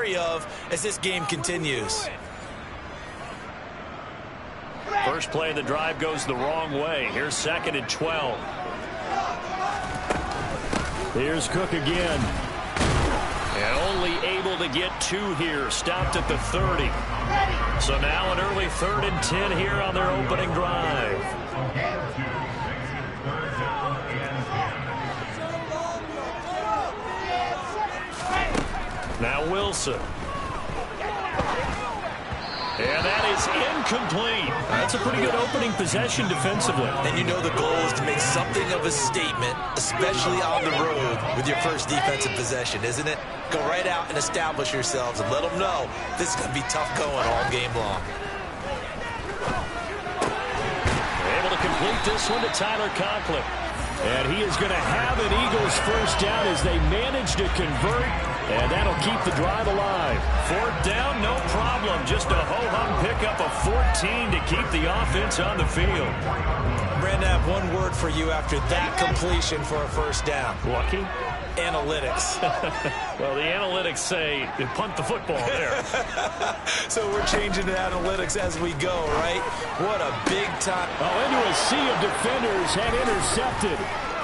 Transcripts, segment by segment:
wary of as this game continues. First play of the drive goes the wrong way. Here's 2nd and 12. Here's Cook again. And only able to get 2 here. Stopped at the 30. So now an early 3rd and 10 here on their opening drive. Now Wilson. And that is incomplete. That's a pretty good opening possession defensively. And you know the goal is to make something of a statement, especially on the road with your first defensive possession, isn't it? Go right out and establish yourselves and let them know this is going to be tough going all game long. Able to complete this one to Tyler Conklin. And he is going to have an Eagles first down as they manage to convert. And that'll keep the drive alive. 4th down, no problem. Just a ho-hum pickup of 14 to keep the offense on the field. Brandon, I have one word for you after that completion for a first down. Lucky? Analytics. Well, the analytics say punt the football there. So we're changing to analytics as we go, right? What a big time. Oh, into a sea of defenders and intercepted.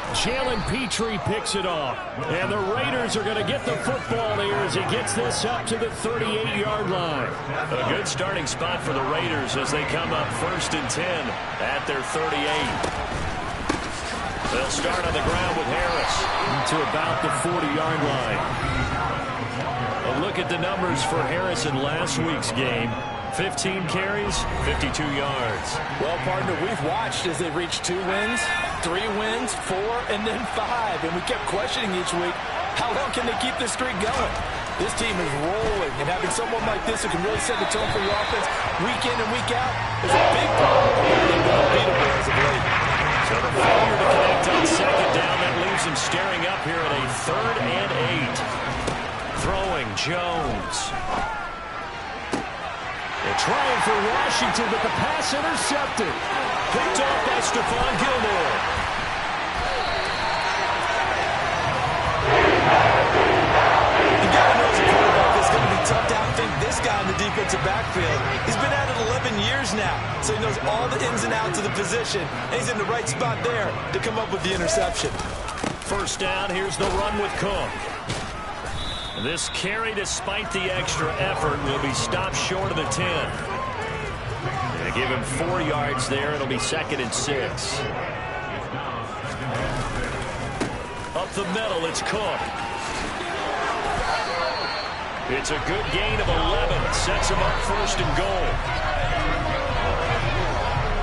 Jalen Petrie picks it off. And the Raiders are going to get the football here as he gets this up to the 38-yard line. A good starting spot for the Raiders as they come up 1st and 10 at their 38. They'll start on the ground with Harris to about the 40-yard line. A look at the numbers for Harris in last week's game. 15 carries, 52 yards. Well, partner, we've watched as they reached 2 wins, 3 wins, 4, and then 5. And we kept questioning each week, how long can they keep this streak going? This team is rolling, and having someone like this who can really set the tone for your offense week in and week out is a big problem. They've been unbeatable as of late. So the failure to connect on 2nd down, that leaves them staring up here at a 3rd and 8. Throwing Jones. They're trying for Washington, but the pass intercepted. Picked off by Stephon Gilmore. You got to know as a quarterback it's going to be tough to outthink this guy in the defensive backfield. He's been at it 11 years now, so he knows all the ins and outs of the position, and he's in the right spot there to come up with the interception. First down, here's the run with Cook. This carry, despite the extra effort, will be stopped short of the 10. They give him 4 yards there. It'll be 2nd and 6. Up the middle, it's Cook. It's a good gain of 11. Sets him up 1st and goal.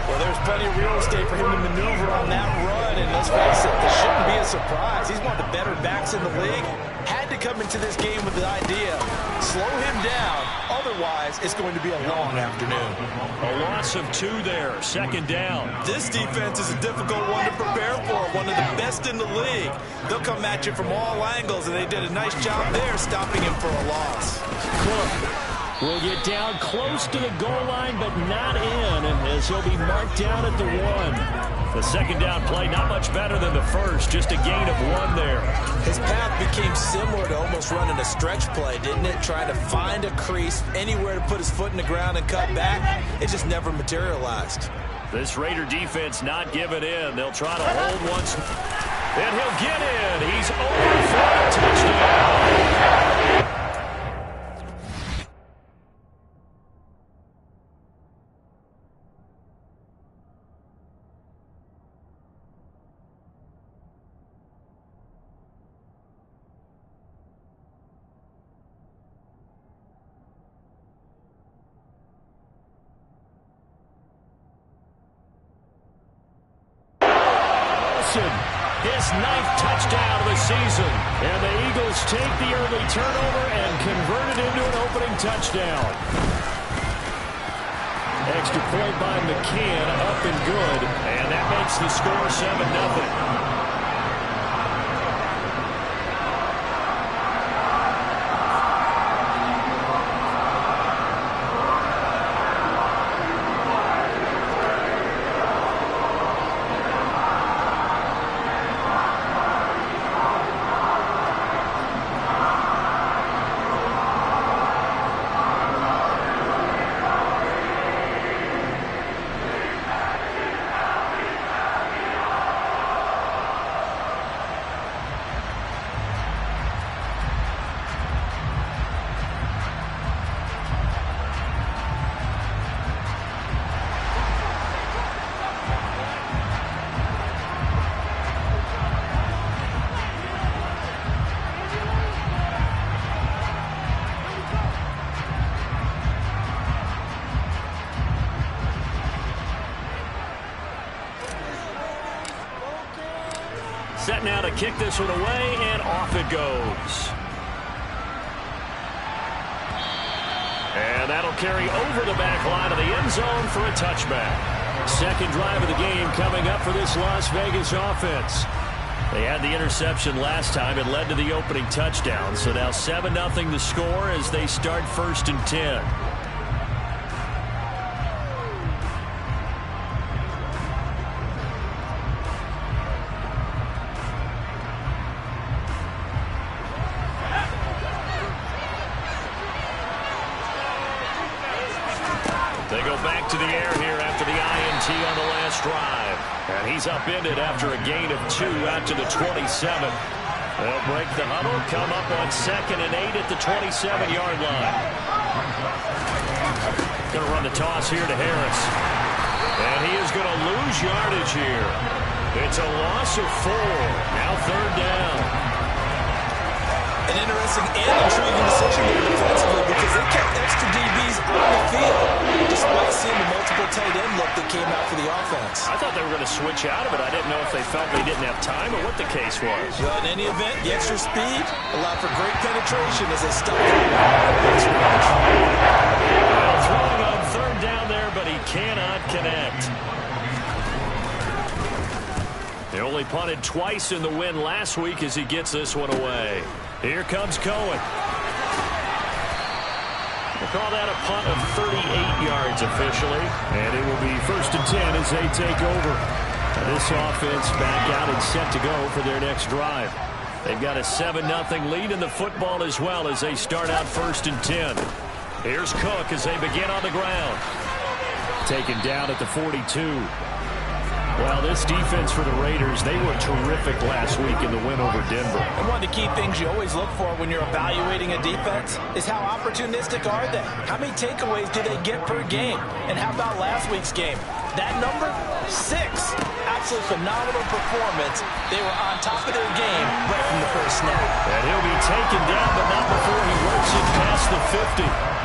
Well, there's plenty of real estate for him to maneuver on that run, and let's face it, this shouldn't be a surprise. He's one of the better backs in the league. Had to come into this game with the idea, slow him down, otherwise it's going to be a long afternoon. A loss of 2 there, 2nd down. This defense is a difficult one to prepare for, one of the best in the league. They'll come at you from all angles, and they did a nice job there stopping him for a loss. Cook will get down close to the goal line, but not in, as he'll be marked down at the 1. The 2nd down play, not much better than the first, just a gain of 1 there. His path became similar to almost running a stretch play, didn't it? Trying to find a crease, anywhere to put his foot in the ground and cut back. It just never materialized. This Raider defense not giving in. They'll try to hold once. And he'll get in. He's over for a touchdown. His 9th touchdown of the season. And the Eagles take the early turnover and convert it into an opening touchdown. Extra point by McCann, up and good. And that makes the score 7-0. Set now to kick this one away, and off it goes. And that'll carry over the back line of the end zone for a touchback. Second drive of the game coming up for this Las Vegas offense. They had the interception last time. It led to the opening touchdown. So now 7-0 the score as they start 1st and 10. They go back to the air here after the INT on the last drive. And he's upended after a gain of 2 out to the 27. They'll break the huddle, come up on 2nd and 8 at the 27-yard line. Going to run the toss here to Harris. And he is going to lose yardage here. It's a loss of 4. Now 3rd down. An interesting and intriguing decision there defensively because they kept extra DBs on the field despite seeing the multiple tight end look that came out for the offense. I thought they were going to switch out of it. I didn't know if they felt they didn't have time or what the case was. Well, in any event, the extra speed allowed for great penetration as they stopped the rush. Well, throwing on 3rd down there, but he cannot connect. They only punted twice in the win last week as he gets this one away. Here comes Cohen. We'll call that a punt of 38 yards officially. And it will be 1st and 10 as they take over. And this offense back out and set to go for their next drive. They've got a 7-0 lead in the football as well as they start out 1st and 10. Here's Cook as they begin on the ground. Taken down at the 42. Well, this defense for the Raiders, they were terrific last week in the win over Denver. And one of the key things you always look for when you're evaluating a defense is how opportunistic are they? How many takeaways do they get per game? And how about last week's game? That number? 6. Absolutely phenomenal performance. They were on top of their game right from the first snap. And he'll be taken down, but not before he works it past the 50.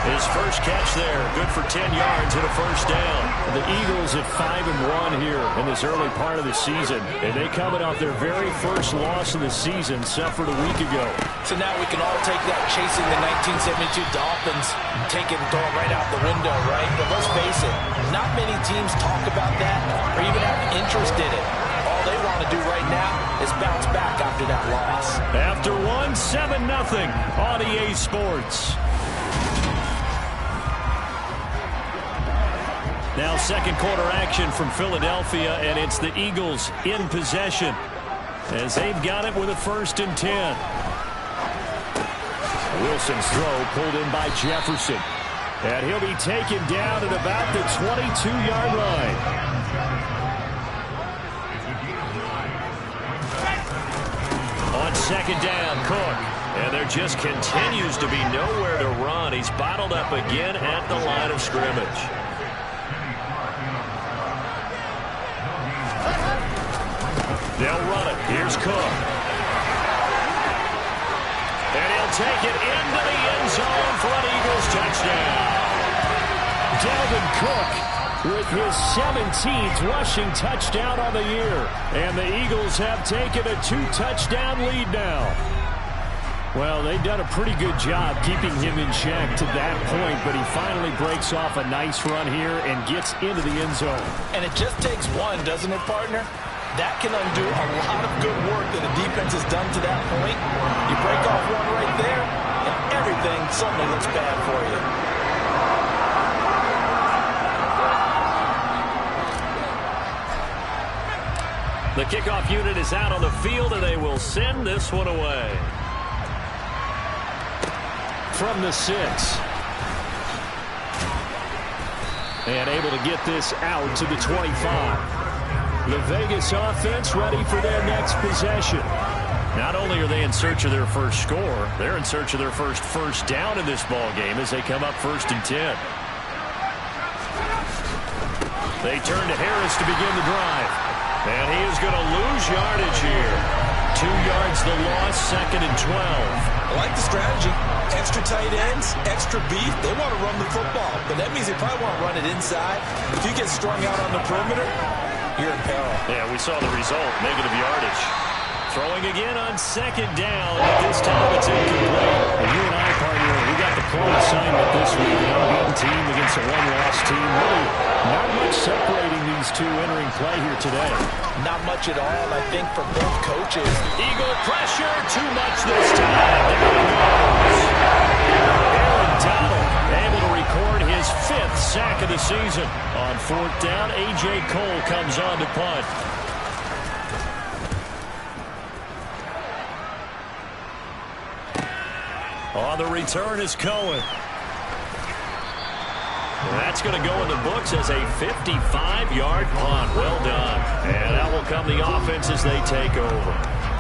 His first catch there, good for 10 yards and a 1st down. The Eagles at 5-1 here in this early part of the season. And they coming off their very first loss of the season, suffered a week ago. So now we can all take that chasing the 1972 Dolphins and take it and throw it right out the window, right? But let's face it, not many teams talk about that or even have interest in it. All they want to do right now is bounce back after that loss. After one, 7-0 on EA Sports. Now 2nd quarter action from Philadelphia, and it's the Eagles in possession as they've got it with a 1st and 10. Wilson's throw pulled in by Jefferson, and he'll be taken down at about the 22-yard line. On 2nd down, Cook, and there just continues to be nowhere to run. He's bottled up again at the line of scrimmage. They'll run it. Here's Cook. And he'll take it into the end zone for an Eagles touchdown. Dalvin Cook with his 17th rushing touchdown on the year. And the Eagles have taken a 2-touchdown lead now. Well, they've done a pretty good job keeping him in check to that point, but he finally breaks off a nice run here and gets into the end zone. And it just takes one, doesn't it, partner? That can undo a lot of good work that the defense has done to that point. You break off one right there, and everything suddenly looks bad for you. The kickoff unit is out on the field, and they will send this one away. From the 6. And able to get this out to the 25. The Vegas offense ready for their next possession. Not only are they in search of their first score, they're in search of their first down in this ball game as they come up 1st and 10. They turn to Harris to begin the drive. And he is going to lose yardage here. 2 yards the loss, 2nd and 12. I like the strategy. Extra tight ends, extra beef. They want to run the football, but that means they probably want to run it inside. If you get strung out on the perimeter, you're in peril. Yeah, we saw the result, negative yardage. Throwing again on second down, but this time it's incomplete. And you and I, partner, we got the point assignment this week. An unbeaten team against a one-loss team. Really not much separating these two entering play here today. Not much at all, I think, for both coaches. Eagle pressure, too much this time. Down he goes. Aaron Donald able to record his 5th sack of the season. On 4th down, A.J. Cole comes on to punt. On the return is Cohen. That's going to go in the books as a 55-yard punt. Well done. And out will come the offense as they take over.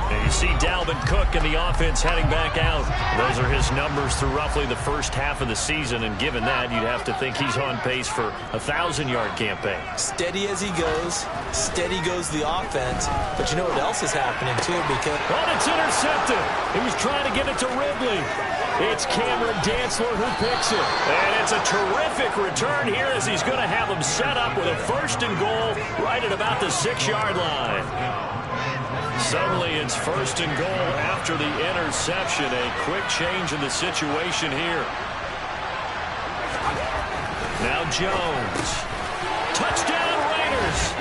And you see Dalvin Cook in the offense heading back out. Those are his numbers through roughly the first half of the season. And given that, you'd have to think he's on pace for a 1,000-yard campaign. Steady as he goes. Steady goes the offense. But you know what else is happening, too? Because it's intercepted. He was trying to get it to Ridley. It's Cameron Dantzler who picks it. And it's a terrific return here as he's going to have him set up with a 1st and goal right at about the 6-yard line. Suddenly it's 1st and goal after the interception. A quick change in the situation here. Now Jones. Touchdown Raiders.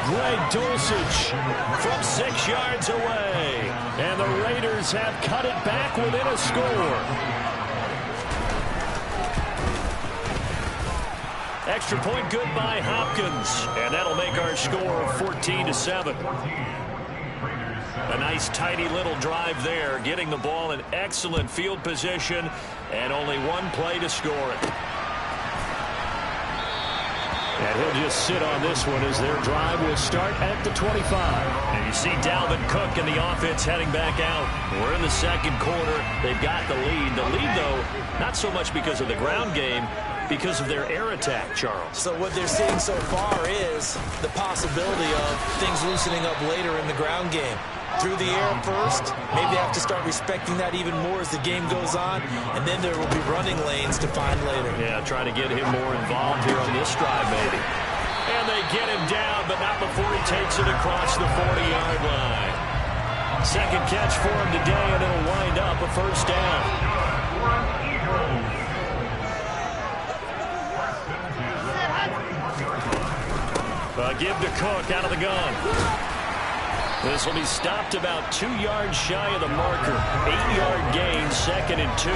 Greg Dulcich from 6 yards away. And the Raiders have cut it back within a score. Extra point good by Hopkins. And that'll make our score 14-7. A nice tidy little drive there, getting the ball in excellent field position, and only one play to score it. And he'll just sit on this one as their drive will start at the 25. And you see Dalvin Cook and the offense heading back out. We're in the second quarter. They've got the lead. The lead, though, not so much because of the ground game, because of their air attack, Charles. So what they're seeing so far is the possibility of things loosening up later in the ground game. Through the air first, maybe they have to start respecting that even more as the game goes on, and then there will be running lanes to find later. Yeah, trying to get him more involved here on this drive, maybe. And they get him down, but not before he takes it across the 40-yard line. Second catch for him today, and it'll wind up a 1st down. Give to Cook out of the gun. This will be stopped about 2 yards shy of the marker. 8-yard gain, 2nd and 2.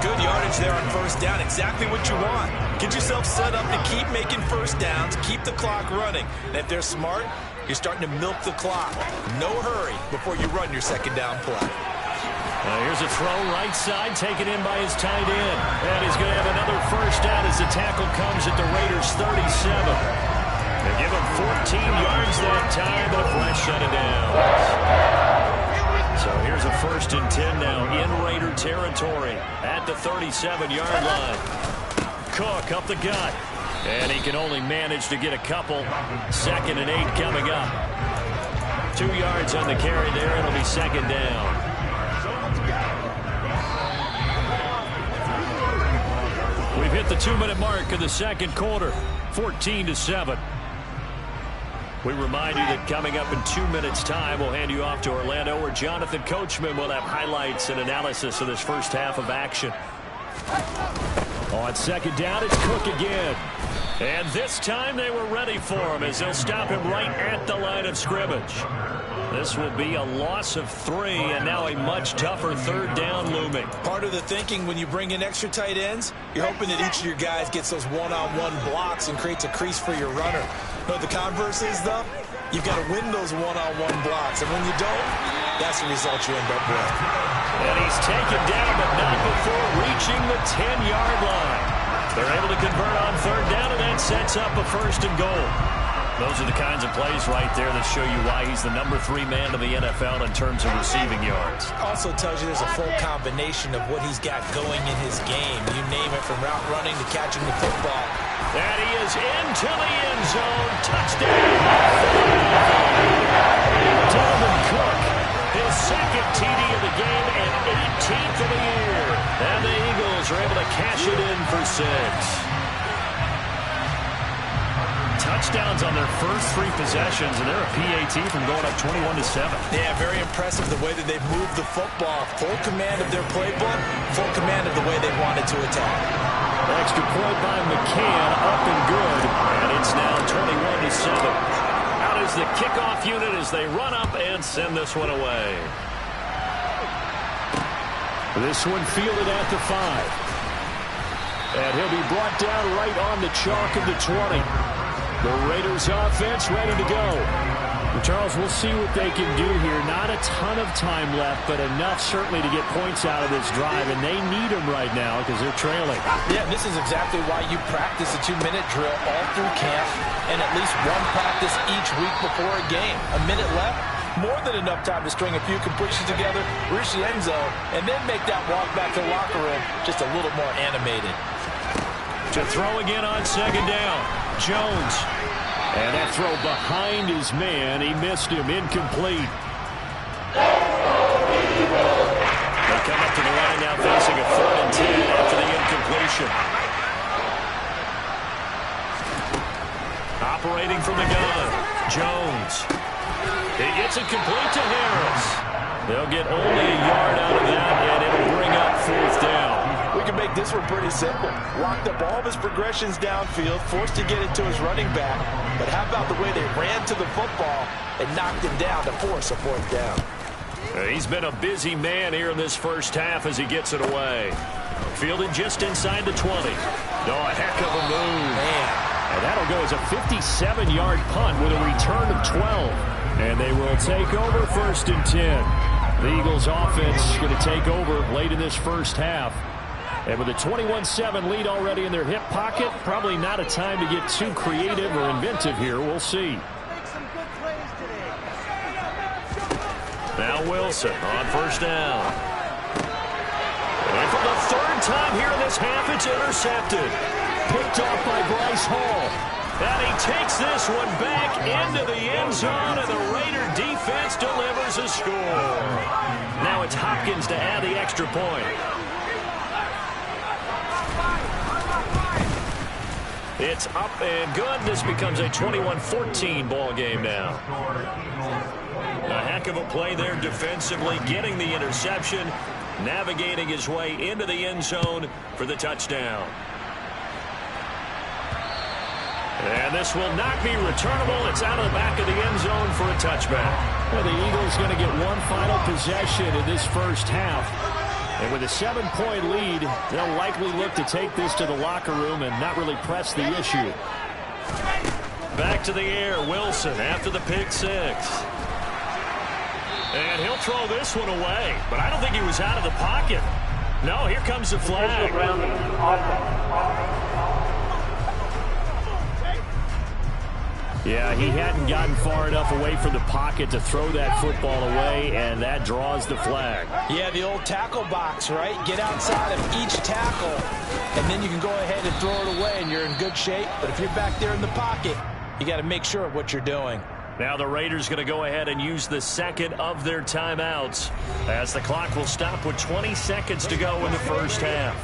Good yardage there on 1st down. Exactly what you want. Get yourself set up to keep making 1st downs, keep the clock running. And if they're smart, you're starting to milk the clock. No hurry before you run your 2nd down play. Here's a throw right side, taken in by his tight end. And he's going to have another 1st down as the tackle comes at the Raiders' 37. They give him 14 yards that time, but a fresh set of downs. So here's a 1st and 10 now in Raider territory at the 37-yard line. Cook up the gut. And he can only manage to get a couple. 2nd and 8 coming up. 2 yards on the carry there. It'll be 2nd down. We've hit the 2-minute mark of the second quarter. 14-7. We remind you that coming up in 2 minutes' time, we'll hand you off to Orlando, where Jonathan Coachman will have highlights and analysis of this first half of action. On 2nd down, it's Cook again. And this time they were ready for him as they'll stop him right at the line of scrimmage. This will be a loss of 3, and now a much tougher 3rd down looming. Part of the thinking when you bring in extra tight ends, you're hoping that each of your guys gets those one-on-one blocks and creates a crease for your runner. But the converse is, though, you've got to win those one-on-one blocks. And when you don't, that's the result you end up with. And he's taken down, but not before reaching the 10-yard line. They're able to convert on 3rd down, and that sets up a 1st and goal. Those are the kinds of plays right there that show you why he's the number 3 man in the NFL in terms of receiving yards. Also tells you there's a full combination of what he's got going in his game. You name it, from route running to catching the football. And he is into the end zone. Touchdown. Dalvin Cook, his 2nd TD of the game and 18th of the year. And the Eagles are able to cash it in for 6. touchdowns on their first 3 possessions, and they're a PAT from going up 21-7. Yeah, very impressive the way that they've moved the football. Full command of their playbook, full command of the way they wanted to attack. Extra point by McCann, up and good, and it's now 21-7. Out is the kickoff unit as they run up and send this one away. This one fielded at the 5. And he'll be brought down right on the chalk of the 20. The Raiders offense ready to go. Charles, we'll see what they can do here. Not a ton of time left, but enough certainly to get points out of this drive, and they need them right now because they're trailing. Yeah, this is exactly why you practice a 2-minute drill all through camp and at least one practice each week before a game. A minute left, more than enough time to string a few completions together, reach the end zone, and then make that walk back to the locker room just a little more animated. To throw again on second down, Jones. And that throw behind his man. He missed him. Incomplete. They come up to the line now facing a 4th and 10 after the incompletion. Operating from the gun, Jones. He gets it complete to Harris. They'll get only a yard out of that, and it'll bring up 4th down. We can make this one pretty simple. Locked up all of his progressions downfield, forced to get it to his running back. But how about the way they ran to the football and knocked him down to force a 4th down? He's been a busy man here in this first half as he gets it away. Fielded just inside the 20. Oh, a heck of a move. Man. And that'll go as a 57-yard punt with a return of 12. And they will take over 1st and 10. The Eagles offense is going to take over late in this first half. And with a 21-7 lead already in their hip pocket, probably not a time to get too creative or inventive here. We'll see. Now Wilson on 1st down. And for the 3rd time here in this half, it's intercepted. Picked off by Bryce Hall. And he takes this one back into the end zone, and the Raider defense delivers a score. Now it's Hopkins to add the extra point. It's up and good. This becomes a 21-14 ball game now. A heck of a play there defensively, getting the interception, navigating his way into the end zone for the touchdown. And this will not be returnable. It's out of the back of the end zone for a touchback. Well, the Eagles going to get one final possession in this first half. And with a 7-point lead, they'll likely look to take this to the locker room and not really press the issue. Back to the air, Wilson after the pick 6. And he'll throw this one away, but I don't think he was out of the pocket. No, here comes the flag. Yeah, he hadn't gotten far enough away from the pocket to throw that football away, and that draws the flag. Yeah, the old tackle box, right? Get outside of each tackle, and then you can go ahead and throw it away, and you're in good shape. But if you're back there in the pocket, you got to make sure of what you're doing. Now the Raiders going to go ahead and use the 2nd of their timeouts as the clock will stop with 20 seconds to go in the first half.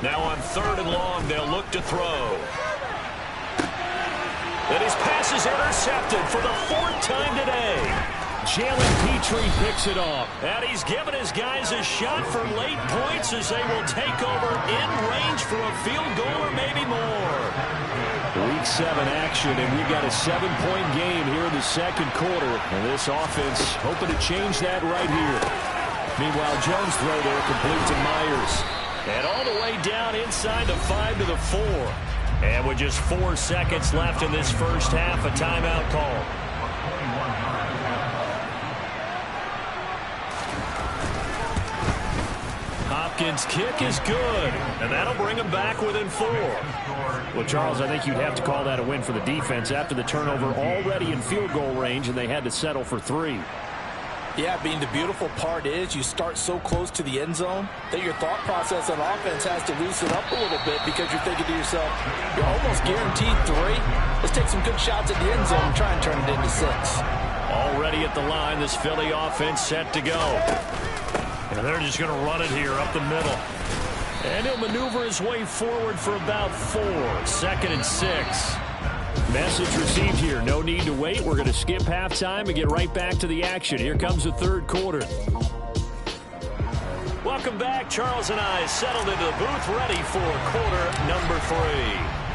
Now on 3rd and long, they'll look to throw. And his pass is intercepted for the 4th time today. Jalen Petrie picks it off. And he's given his guys a shot for late points as they will take over in range for a field goal or maybe more. Week 7 action, and we've got a 7-point game here in the 2nd quarter. And this offense hoping to change that right here. Meanwhile, Jones throw there complete to Myers. And all the way down inside the 5 to the 4. And with just 4 seconds left in this first half, a timeout call. Hopkins' kick is good, and that'll bring him back within 4. Well, Charles, I think you'd have to call that a win for the defense after the turnover already in field goal range, and they had to settle for 3. Yeah, Bean, the beautiful part is you start so close to the end zone that your thought process on offense has to loosen up a little bit because you're thinking to yourself, you're almost guaranteed 3. Let's take some good shots at the end zone and try and turn it into 6. Already at the line, this Philly offense set to go. And they're just going to run it here up the middle. And he'll maneuver his way forward for about 4. 2nd and 6. Message received here. No need to wait. We're going to skip halftime and get right back to the action. Here comes the third quarter. Welcome back. Charles and I settled into the booth ready for quarter number 3.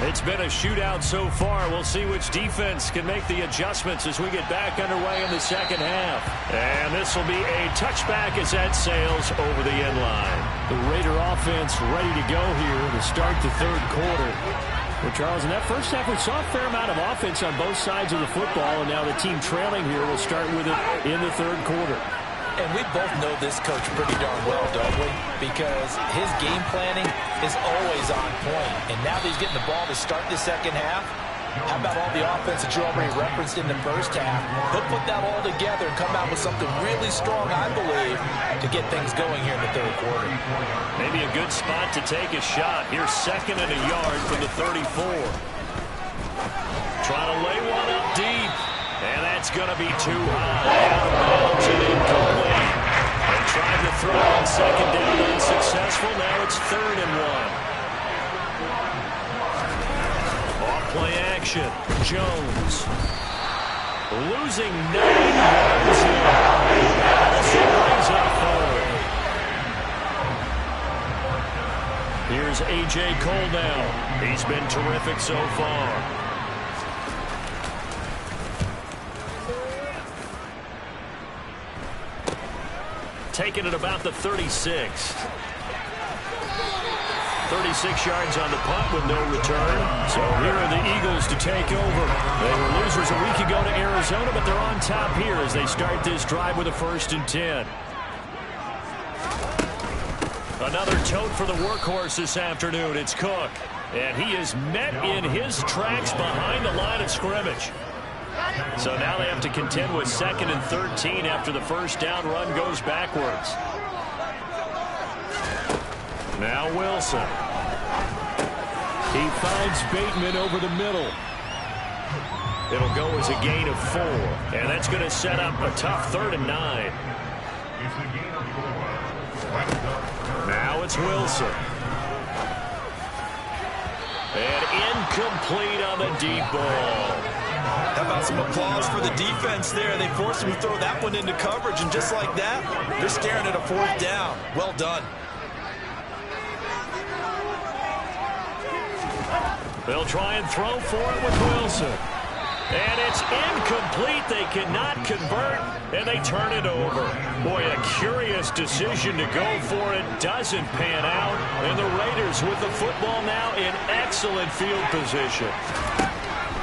It's been a shootout so far. We'll see which defense can make the adjustments as we get back underway in the second half. And this will be a touchback as that sails over the end line. The Raider offense ready to go here to start the third quarter. Well, Charles, in that first half, we saw a fair amount of offense on both sides of the football, and now the team trailing here will start with it in the third quarter. And we both know this coach pretty darn well, don't we? Because his game planning is always on point. And now that he's getting the ball to start the second half, how about all the offense that you already referenced in the first half? He'll put that all together and come out with something really strong, I believe, to get things going here in the third quarter. Maybe a good spot to take a shot. Here's 2nd and a yard from the 34. Trying to lay one up deep. And that's going to be too high. Out of bounds and incomplete. And trying to throw on 2nd down, unsuccessful. Now it's 3rd and 1. Off-play action. Jones. Losing 9 yards here. Also brings up 4. Here's A.J. Cole now. He's been terrific so far. Taking it about the 36. 36 yards on the punt with no return. So here are the Eagles to take over. They were losers a week ago to Arizona, but they're on top here as they start this drive with a 1st and 10. Another tote for the workhorse this afternoon. It's Cook. And he is met in his tracks behind the line of scrimmage. So now they have to contend with 2nd and 13 after the first down run goes backwards. Now Wilson. He finds Bateman over the middle. It'll go as a gain of 4. And that's going to set up a tough 3rd and 9. Now it's Wilson. And incomplete on the deep ball. How about some applause for the defense there? They forced him to throw that one into coverage, and just like that, they're staring at a 4th down. Well done. They'll try and throw for it with Wilson. And it's incomplete. They cannot convert, and they turn it over. Boy, a curious decision to go for it. Doesn't pan out, and the Raiders with the football now in excellent field position.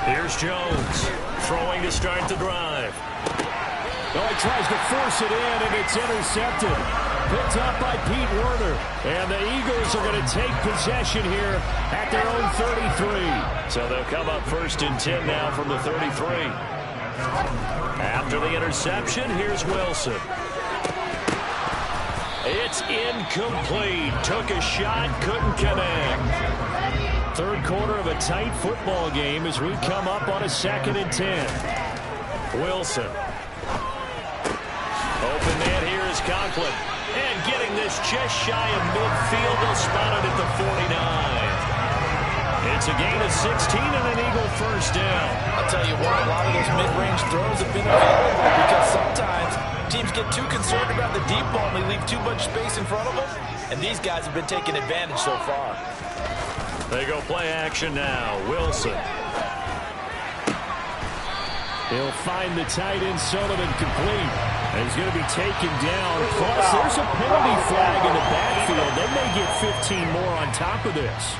Here's Jones, throwing to start the drive. Oh, he tries to force it in, and it's intercepted. Picked up by Pete Werner. And the Eagles are going to take possession here at their own 33. So they'll come up 1st and 10 now from the 33. After the interception, here's Wilson. It's incomplete. Took a shot, couldn't connect. Third quarter of a tight football game as we come up on a 2nd and 10. Wilson. Open man here is Conklin. And getting this just shy of midfield. They'll spot it at the 49. It's a gain of 16 and an Eagle first down. I'll tell you what, a lot of those mid-range throws have been available because sometimes teams get too concerned about the deep ball and they leave too much space in front of them. And these guys have been taking advantage so far. They go play action now. Wilson. He'll find the tight end Sullivan complete. And he's going to be taken down. Plus, there's a penalty flag in the backfield. They may get 15 more on top of this.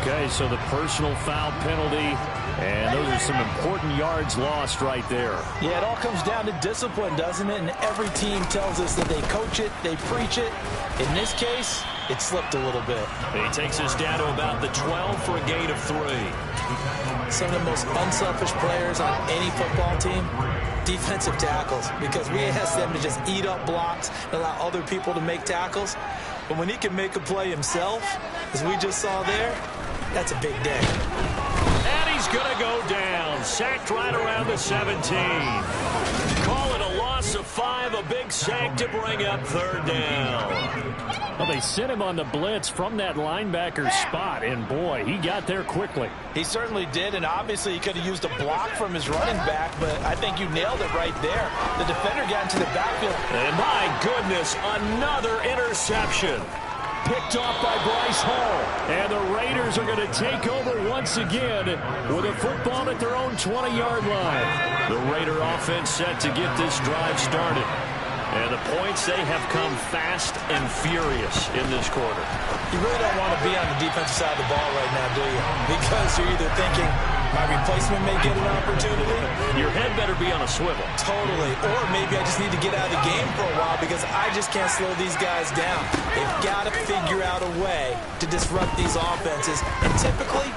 Okay, so the personal foul penalty, and those are some important yards lost right there. Yeah, it all comes down to discipline, doesn't it? And every team tells us that they coach it, they preach it. In this case, it slipped a little bit. He takes us down to about the 12 for a gain of 3. Some of the most unselfish players on any football team, defensive tackles, because we ask them to just eat up blocks and allow other people to make tackles. But when he can make a play himself, as we just saw there, that's a big day. And he's going to go down. Sacked right around the 17. Call it a loss of 5, a big sack to bring up third down. Well, they sent him on the blitz from that linebacker spot, and boy, he got there quickly. He certainly did, and obviously he could have used a block from his running back, but I think you nailed it right there. The defender got into the backfield. And my goodness, another interception. Picked off by Bryce Hall. And the Raiders are going to take over once again with a football at their own 20-yard line. The Raider offense set to get this drive started. And the points, they have come fast and furious in this quarter. You really don't want to be on the defensive side of the ball right now, do you? Because you're either thinking, my replacement may get an opportunity. Your head better be on a swivel. Totally. Or maybe I just need to get out of the game for a while because I just can't slow these guys down. They've got to figure out a way to disrupt these offenses. And typically,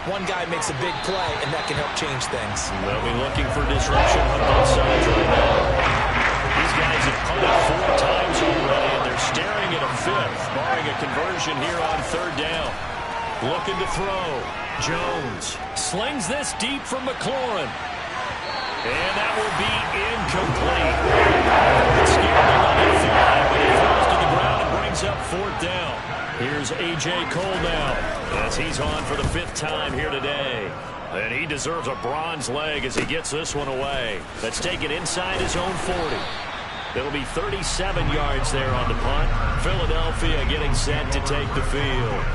one guy makes a big play, and that can help change things. They'll be looking for disruption on both sides right now. These guys have punted 4 times already, and they're staring at a 5th, barring a conversion here on third down. Looking to throw. Jones slings this deep from McLaurin. And that will be incomplete. It's scared to let it fly, but he throws to the ground and brings up 4th down. Here's A.J. Cole now, as he's on for the 5th time here today. And he deserves a bronze leg as he gets this one away. That's taken inside his own 40. It'll be 37 yards there on the punt. Philadelphia getting set to take the field.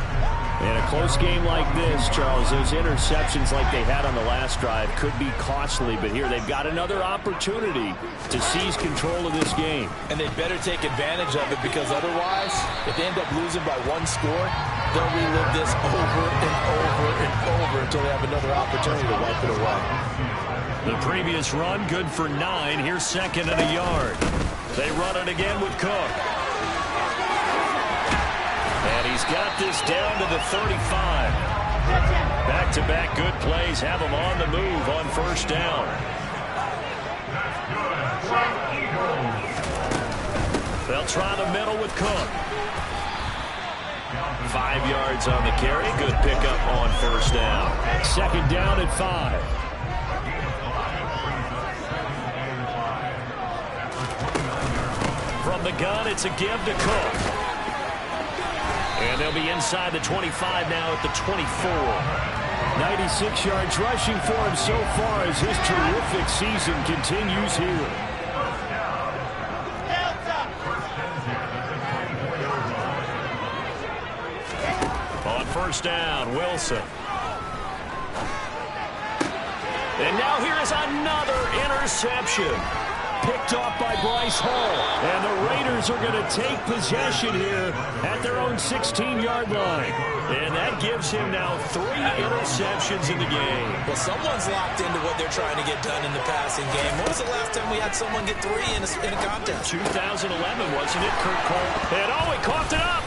In a close game like this, Charles, those interceptions like they had on the last drive could be costly, but here they've got another opportunity to seize control of this game. And they better take advantage of it because otherwise, if they end up losing by 1 score, they'll relive this over and over and over until they have another opportunity to wipe it away. The previous run, good for 9. Here's 2nd and a yard. They run it again with Cook. And he's got this down to the 35. Back-to-back good plays have him on the move on 1st down. They'll try the middle with Cook. 5 yards on the carry. Good pickup on 1st down. 2nd down at 5. From the gun, it's a give to Cook. And they'll be inside the 25 now at the 24. 96 yards rushing for him so far as his terrific season continues here. On 1st down, Wilson. And now here is another interception. Picked off by Bryce Hall. And the Raiders are going to take possession here at their own 16-yard line. And that gives him now 3 interceptions in the game. Well, someone's locked into what they're trying to get done in the passing game. When was the last time we had someone get 3 in a contest? 2011, wasn't it, Kurt Cole? And oh, he coughed it up.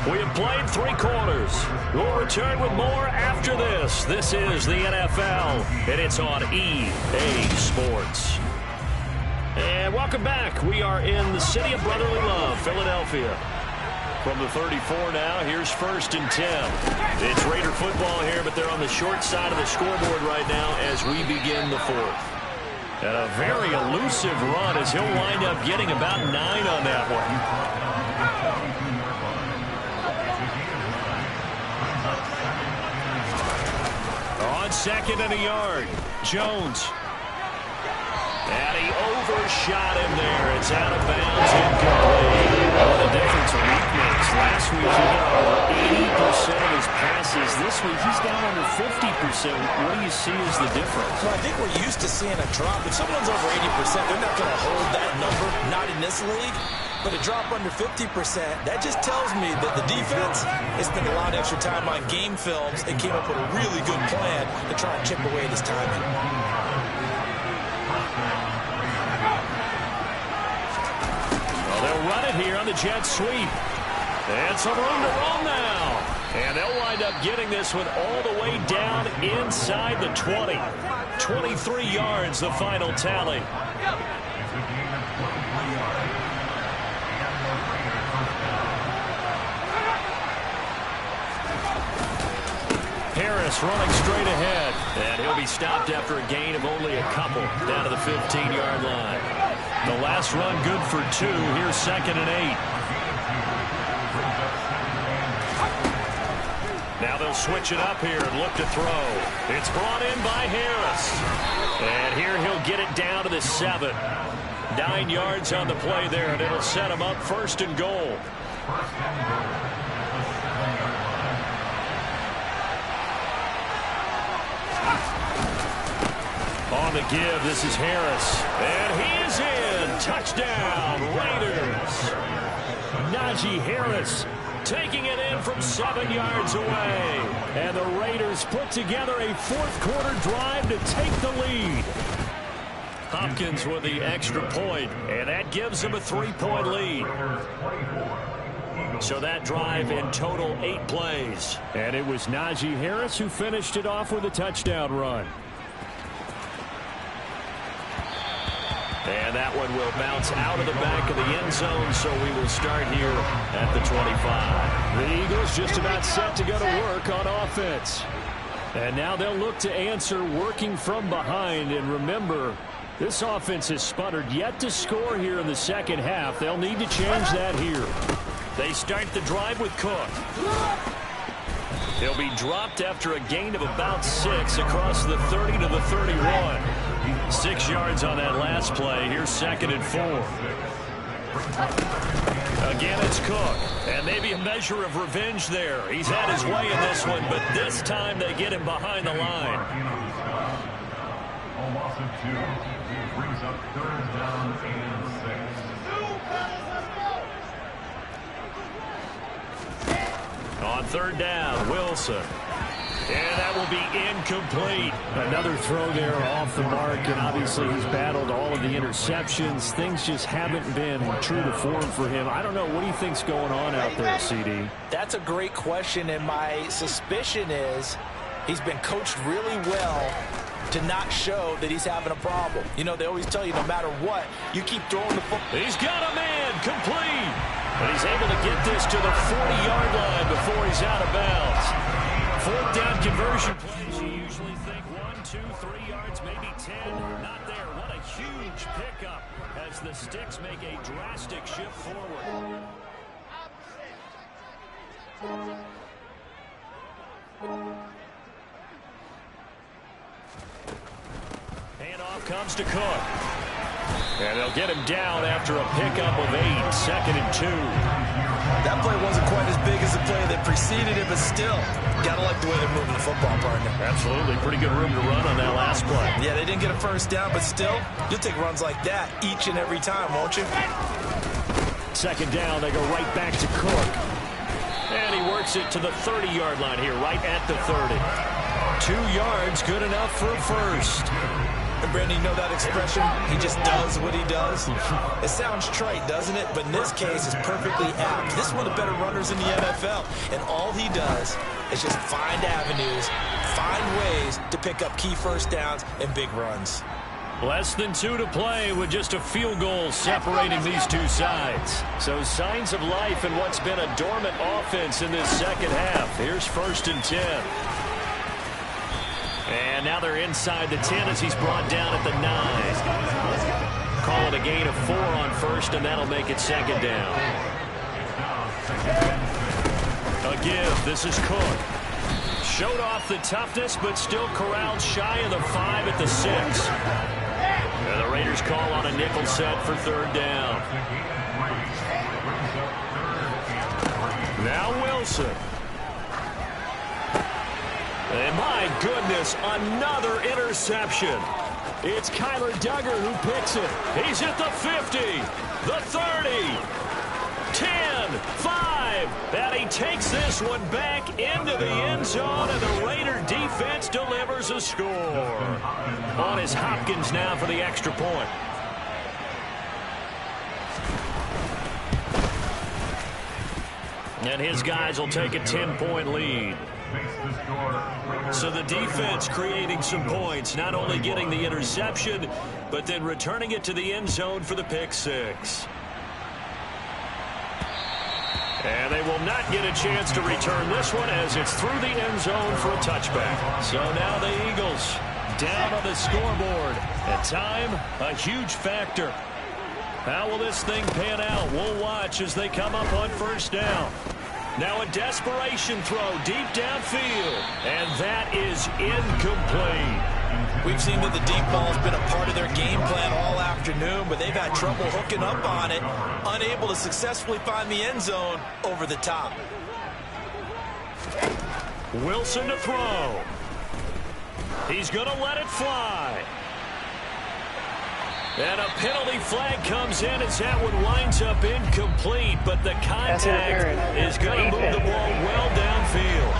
We have played 3 quarters. We'll return with more after this. This is the NFL, and it's on EA Sports. And welcome back. We are in the city of brotherly love, Philadelphia. From the 34 now, here's 1st and 10. It's Raider football here, but they're on the short side of the scoreboard right now as we begin the 4th. And a very elusive run as he'll wind up getting about 9 on that one. On 2nd and a yard, Jones. And he overshot him there. It's out of bounds, incomplete. Well, the difference a week makes. Last week he got over 80% of his passes. This week he's down under 50%. What do you see as the difference? Well, I think we're used to seeing a drop. If someone's over 80%, they're not going to hold that number, not in this league. But a drop under 50%, that just tells me that the defense has spent a lot of extra time on game films and came up with a really good plan to try and chip away at his timing. Well, they'll run it here on the jet sweep. And some room to run now. And they'll wind up getting this one all the way down inside the 20. 23 yards, the final tally. Harris running straight ahead. And he'll be stopped after a gain of only a couple down to the 15-yard line. The last run good for 2. Here's 2nd and 8. Now they'll switch it up here and look to throw. It's brought in by Harris. And here he'll get it down to the 7. 9 yards on the play there, and it'll set him up 1st and goal. On the give, this is Harris. And he is in. Touchdown, Raiders. Najee Harris taking it in from 7 yards away. And the Raiders put together a 4th-quarter drive to take the lead. Hopkins with the extra point, and that gives them a 3-point lead. So that drive in total 8 plays. And it was Najee Harris who finished it off with a touchdown run. And that one will bounce out of the back of the end zone, so we will start here at the 25. The Eagles just about set to go to work on offense. And now they'll look to answer working from behind. And remember, this offense has sputtered yet to score here in the second half. They'll need to change that here. They start the drive with Cook. He'll be dropped after a gain of about 6 across the 30 to the 31. 6 yards on that last play. Here's 2nd and 4. Again, it's Cook. And maybe a measure of revenge there. He's had his way in this one, but this time they get him behind the line. A loss of 2 brings up 3rd down and 6. On 3rd down, Wilson. And that will be incomplete. Another throw there off the mark, and obviously he's battled all of the interceptions. Things just haven't been true to form for him. I don't know. What do you think's going on out there, CD? That's a great question, and my suspicion is he's been coached really well to not show that he's having a problem. You know, they always tell you no matter what, you keep throwing the football. He's got a man complete. But he's able to get this to the 40-yard line before he's out of bounds. 4th down conversion plays. You usually think 1, 2, 3 yards, maybe 10. Not there. What a huge pickup as the Sticks make a drastic shift forward. Handoff comes to Cook. And they'll get him down after a pickup of 8. 2nd and 2. That play wasn't quite as big as the play that preceded it, but still, gotta like the way they're moving the football, partner. Absolutely. Pretty good room to run on that last play. Yeah, they didn't get a 1st down, but still, you'll take runs like that each and every time, won't you? 2nd down, they go right back to Cook. And he works it to the 30-yard line here, right at the 30. 2 yards, good enough for a 1st. And Brandon, you know that expression? He just does what he does. It sounds trite, doesn't it? But in this case, it's perfectly apt. This is one of the better runners in the NFL. And all he does is just find avenues, find ways to pick up key 1st downs and big runs. Less than 2 to play with just a field goal separating these two sides. So signs of life in what's been a dormant offense in this second half. Here's 1st and 10. And now they're inside the 10 as he's brought down at the 9. Call it a gain of 4 on 1st, and that'll make it 2nd down. A give. This is Cook. Showed off the toughness, but still corralled shy of the 5 at the 6. And the Raiders call on a nickel set for 3rd down. Now Wilson. And my goodness, another interception. It's Kyler Duggar who picks it. He's at the 50, the 30, 10, 5. And he takes this one back into the end zone, and the Raider defense delivers a score. On is Hopkins now for the extra point. And his guys will take a 10-point lead. So the defense creating some points, not only getting the interception, but then returning it to the end zone for the pick six. And they will not get a chance to return this one as it's through the end zone for a touchback. So now the Eagles down on the scoreboard. And time, a huge factor. How will this thing pan out? We'll watch as they come up on first down. Now a desperation throw deep downfield. And that is incomplete. We've seen that the deep ball has been a part of their game plan all afternoon, but they've had trouble hooking up on it, unable to successfully find the end zone over the top. Wilson to throw. He's going to let it fly. And a penalty flag comes in as that one winds up incomplete, but the contact is going to move the ball well downfield.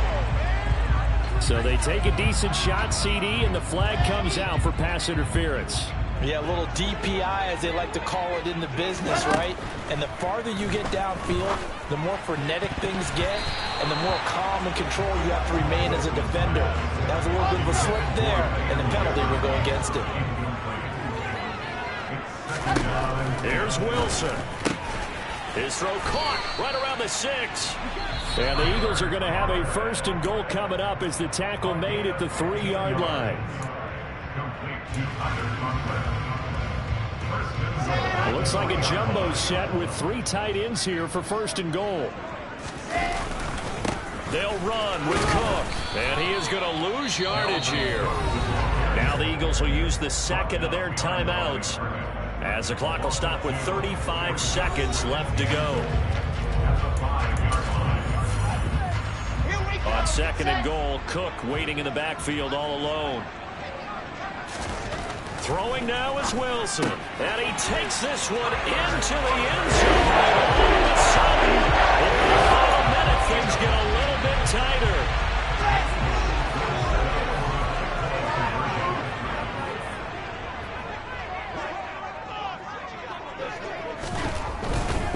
So they take a decent shot, CD, and the flag comes out for pass interference. Yeah, a little DPI, as they like to call it in the business, right? And the farther you get downfield, the more frenetic things get, and the more calm and control you have to remain as a defender. That was a little bit of a slip there, and the penalty will go against it. Here's Wilson. His throw caught right around the 6. And the Eagles are going to have a first and goal coming up as the tackle made at the 3-yard line. It looks like a jumbo set with 3 tight ends here for first and goal. They'll run with Cook, and he is going to lose yardage here. Now the Eagles will use the second of their timeouts as the clock will stop with 35 seconds left to go. On second and goal, Cook waiting in the backfield all alone. Throwing now is Wilson. And he takes this one into the end zone. And all of a sudden, in the final minute, things get a little bit tighter.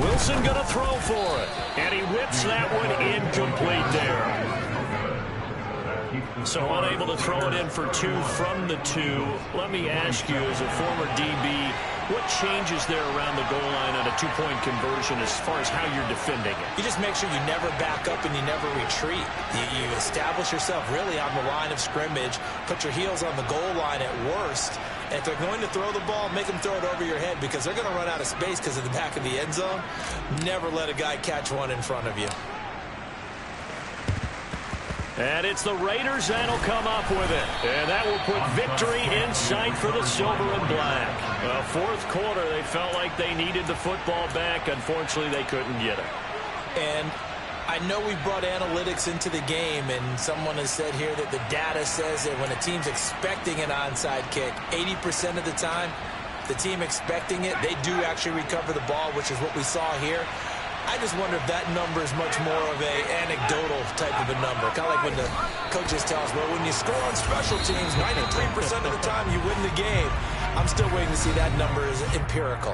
Wilson going to throw for it. And he whips that one incomplete there. So unable to throw it in for 2 from the 2. Let me ask you, as a former DB, what changes there around the goal line on a 2-point conversion as far as how you're defending it? You just make sure you never back up and you never retreat. You establish yourself really on the line of scrimmage, put your heels on the goal line at worst. And if they're going to throw the ball, make them throw it over your head because they're going to run out of space because of the back of the end zone. Never let a guy catch one in front of you. And it's the Raiders that'll come up with it. And that will put victory in sight for the silver and black. Fourth quarter, they felt like they needed the football back. Unfortunately, they couldn't get it. And I know we brought analytics into the game, and someone has said here that the data says that when a team's expecting an onside kick, 80% of the time, the team expecting it, they do actually recover the ball, which is what we saw here. I just wonder if that number is much more of a anecdotal type of a number. Kind of like when the coaches tell us, well, when you score on special teams, 93% of the time you win the game. I'm still waiting to see that number is empirical.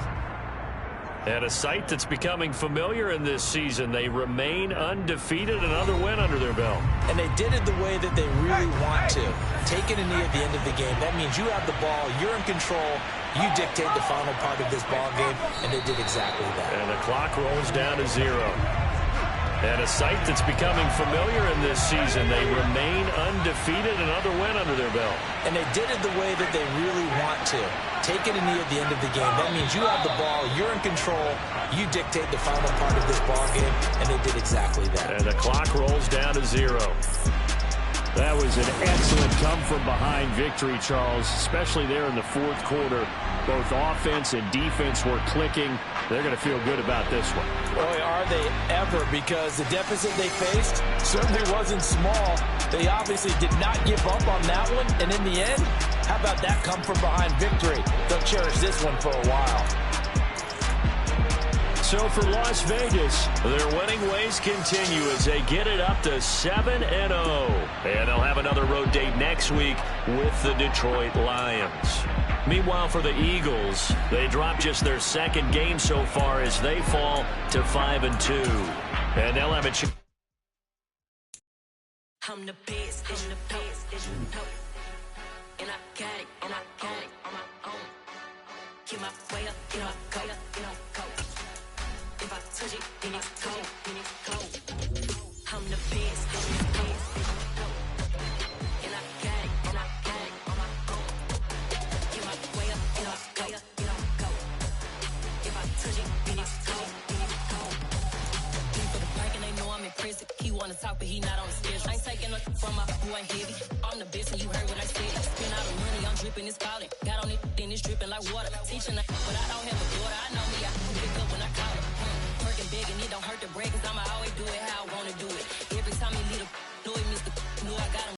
And a sight that's becoming familiar in this season. They remain undefeated, another win under their belt. And they did it the way that they really want to. Taking a knee at the end of the game. That means you have the ball, you're in control, you dictate the final part of this ball game, and they did exactly that. And the clock rolls down to 0. And a sight that's becoming familiar in this season. They remain undefeated, another win under their belt. And they did it the way that they really want to. Taking a knee at the end of the game. That means you have the ball, you're in control, you dictate the final part of this ball game, and they did exactly that. And the clock rolls down to 0. That was an excellent come-from-behind victory, Charles, especially there in the fourth quarter. Both offense and defense were clicking. They're going to feel good about this one. Boy, are they ever, because the deficit they faced certainly wasn't small. They obviously did not give up on that one, and in the end, how about that come-from-behind victory? They'll cherish this one for a while. So for Las Vegas, their winning ways continue as they get it up to 7-0. And they'll have another road date next week with the Detroit Lions. Meanwhile, for the Eagles, they dropped just their second game so far as they fall to 5-2. And they'll have a chance. I'm the best, and I got it, and I got it on my own. Keep my way up, you know I go. If I touch it, then it's cold, I'm the best, and I got it, on my own. Keep my way up, you know I go. If I touch it, then it's cold, for the bank and they know I'm impressive. He wanna talk, but he not on the schedule. I ain't taking nothing from my boy, ain't heavy. I'm the best, and you heard what I said. Spend all the money, I'm dripping, it's falling. Got on it, then it's dripping like water. Teaching, but I don't have a daughter. I know me, I pick up when I call it.